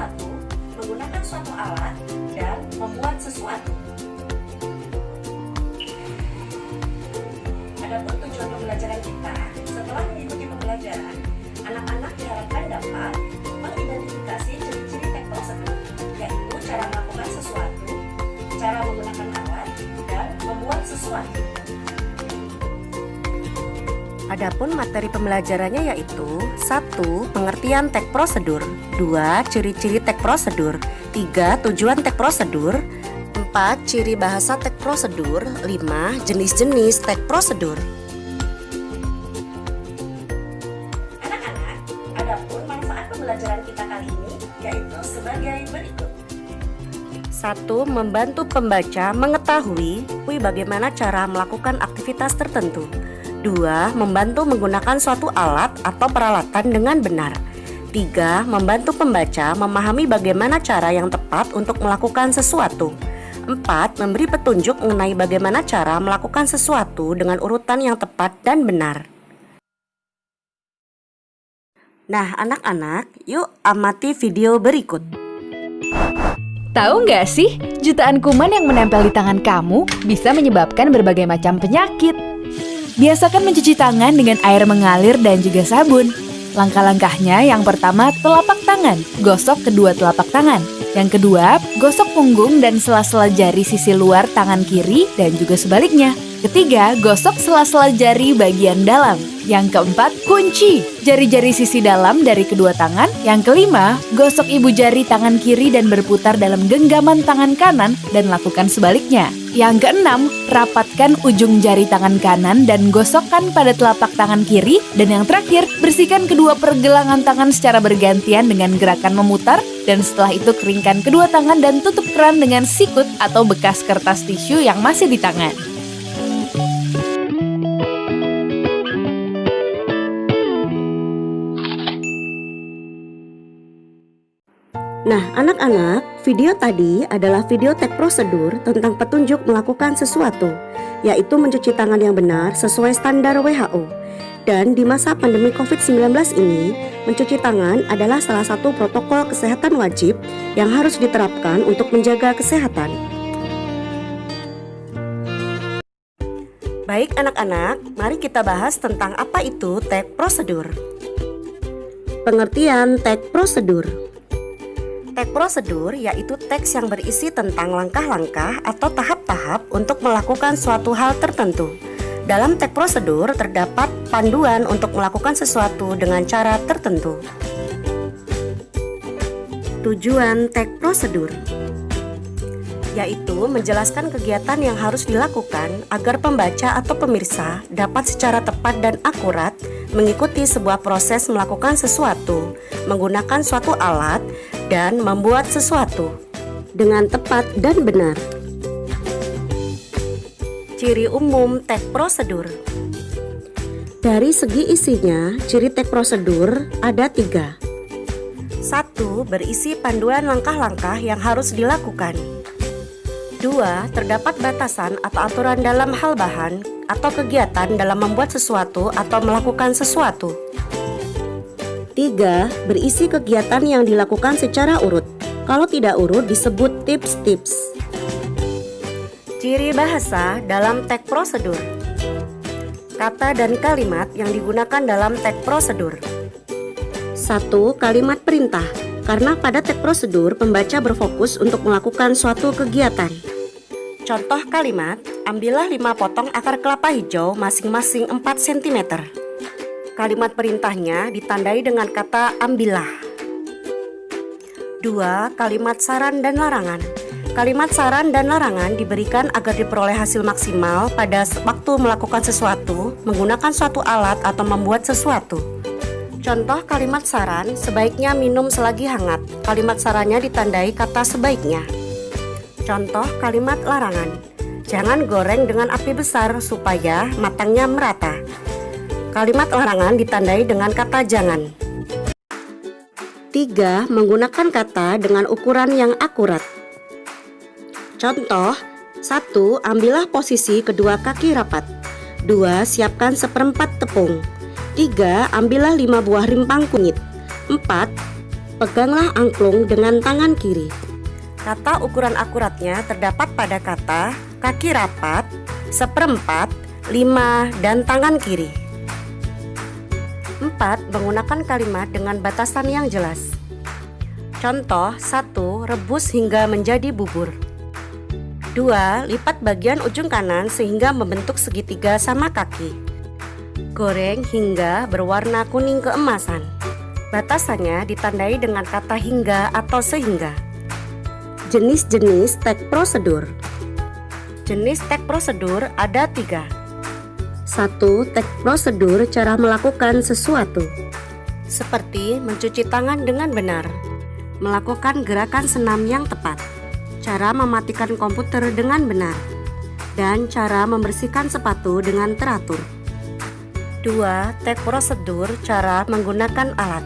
sesuatu, menggunakan suatu alat, dan membuat sesuatu. Adapun tujuan pembelajaran kita, setelah mengikuti pembelajaran, anak-anak diharapkan dapat mengidentifikasi ciri-ciri teks prosedur, yaitu cara melakukan sesuatu, cara menggunakan alat, dan membuat sesuatu. Adapun materi pembelajarannya yaitu 1. Pengertian teks prosedur, 2. Ciri-ciri teks prosedur, 3. Tujuan teks prosedur, 4. Ciri bahasa teks prosedur, 5. Jenis-jenis teks prosedur. Anak-anak, adapun manfaat pembelajaran kita kali ini yaitu sebagai berikut. 1. Membantu pembaca mengetahui bagaimana cara melakukan aktivitas tertentu. 2. Membantu menggunakan suatu alat atau peralatan dengan benar. 3. Membantu pembaca memahami bagaimana cara yang tepat untuk melakukan sesuatu. 4. Memberi petunjuk mengenai bagaimana cara melakukan sesuatu dengan urutan yang tepat dan benar. Nah, anak-anak, yuk amati video berikut. Tahu nggak sih, jutaan kuman yang menempel di tangan kamu bisa menyebabkan berbagai macam penyakit. Biasakan mencuci tangan dengan air mengalir dan juga sabun. Langkah-langkahnya yang pertama, telapak tangan. Gosok kedua telapak tangan. Yang kedua, gosok punggung dan sela-sela jari sisi luar tangan kiri dan juga sebaliknya. Ketiga, gosok sela-sela jari bagian dalam. Yang keempat, kunci jari-jari sisi dalam dari kedua tangan. Yang kelima, gosok ibu jari tangan kiri dan berputar dalam genggaman tangan kanan dan lakukan sebaliknya. Yang keenam, rapatkan ujung jari tangan kanan dan gosokkan pada telapak tangan kiri. Dan yang terakhir, bersihkan kedua pergelangan tangan secara bergantian dengan gerakan memutar. Dan setelah itu keringkan kedua tangan dan tutup keran dengan sikut atau bekas kertas tisu yang masih di tangan. Nah, anak-anak, video tadi adalah video teks prosedur tentang petunjuk melakukan sesuatu, yaitu mencuci tangan yang benar sesuai standar WHO. Dan di masa pandemi COVID-19 ini, mencuci tangan adalah salah satu protokol kesehatan wajib yang harus diterapkan untuk menjaga kesehatan. Baik anak-anak, mari kita bahas tentang apa itu teks prosedur. Pengertian teks prosedur. Teks prosedur yaitu teks yang berisi tentang langkah-langkah atau tahap-tahap untuk melakukan suatu hal tertentu. Dalam teks prosedur terdapat panduan untuk melakukan sesuatu dengan cara tertentu. Tujuan teks prosedur yaitu menjelaskan kegiatan yang harus dilakukan agar pembaca atau pemirsa dapat secara tepat dan akurat mengikuti sebuah proses melakukan sesuatu, menggunakan suatu alat, dan membuat sesuatu dengan tepat dan benar. Ciri umum teks prosedur. Dari segi isinya, ciri teks prosedur ada 3. 1. Berisi panduan langkah-langkah yang harus dilakukan. 2. Terdapat batasan atau aturan dalam hal bahan atau kegiatan dalam membuat sesuatu atau melakukan sesuatu. 3. Berisi kegiatan yang dilakukan secara urut. Kalau tidak urut disebut tips-tips. Ciri bahasa dalam teks prosedur. Kata dan kalimat yang digunakan dalam teks prosedur. 1. Kalimat perintah. Karena pada teks prosedur pembaca berfokus untuk melakukan suatu kegiatan. Contoh kalimat, ambillah 5 potong akar kelapa hijau masing-masing 4 cm. Kalimat perintahnya ditandai dengan kata ambillah. 2. Kalimat saran dan larangan. Kalimat saran dan larangan diberikan agar diperoleh hasil maksimal pada waktu melakukan sesuatu, menggunakan suatu alat atau membuat sesuatu. Contoh kalimat saran, sebaiknya minum selagi hangat. Kalimat sarannya ditandai kata sebaiknya. Contoh kalimat larangan, jangan goreng dengan api besar supaya matangnya merata. Kalimat larangan ditandai dengan kata jangan. 3. Menggunakan kata dengan ukuran yang akurat. Contoh, 1. Ambillah posisi kedua kaki rapat. 2. Siapkan 1/4 tepung. 3. Ambillah 5 buah rimpang kunyit. 4. Peganglah angklung dengan tangan kiri. Kata ukuran akuratnya terdapat pada kata kaki rapat, seperempat, 5, dan tangan kiri. 4. Menggunakan kalimat dengan batasan yang jelas. Contoh 1. Rebus hingga menjadi bubur. 2. Lipat bagian ujung kanan sehingga membentuk segitiga sama kaki. Goreng hingga berwarna kuning keemasan. Batasannya ditandai dengan kata hingga atau sehingga. Jenis-jenis teks prosedur. Jenis teks prosedur ada 3. 1. Teks prosedur cara melakukan sesuatu, seperti mencuci tangan dengan benar, melakukan gerakan senam yang tepat, cara mematikan komputer dengan benar, dan cara membersihkan sepatu dengan teratur. 2. Teks prosedur cara menggunakan alat,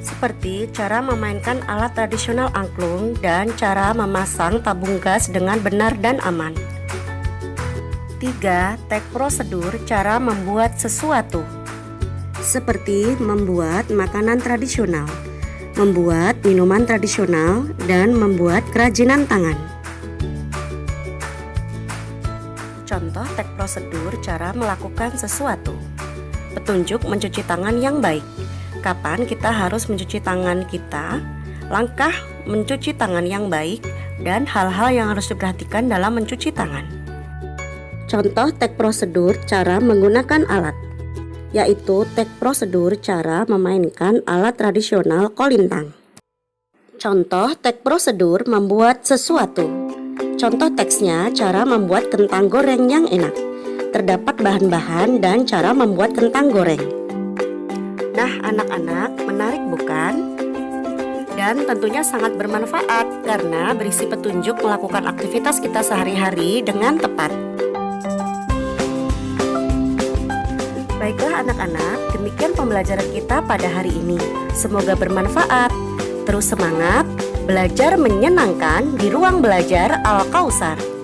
seperti cara memainkan alat tradisional angklung dan cara memasang tabung gas dengan benar dan aman. 3. Teks prosedur cara membuat sesuatu, seperti membuat makanan tradisional, membuat minuman tradisional, dan membuat kerajinan tangan. Contoh teks prosedur cara melakukan sesuatu. Petunjuk mencuci tangan yang baik. Kapan kita harus mencuci tangan kita, langkah mencuci tangan yang baik, dan hal-hal yang harus diperhatikan dalam mencuci tangan. Contoh teks prosedur cara menggunakan alat, yaitu teks prosedur cara memainkan alat tradisional kolintang. Contoh teks prosedur membuat sesuatu. Contoh teksnya cara membuat kentang goreng yang enak. Terdapat bahan-bahan dan cara membuat kentang goreng. Nah, anak-anak, menarik bukan? Dan tentunya sangat bermanfaat karena berisi petunjuk melakukan aktivitas kita sehari-hari dengan tepat. Baiklah anak-anak, demikian pembelajaran kita pada hari ini. Semoga bermanfaat. Terus semangat, belajar menyenangkan di ruang belajar Al-Kausar.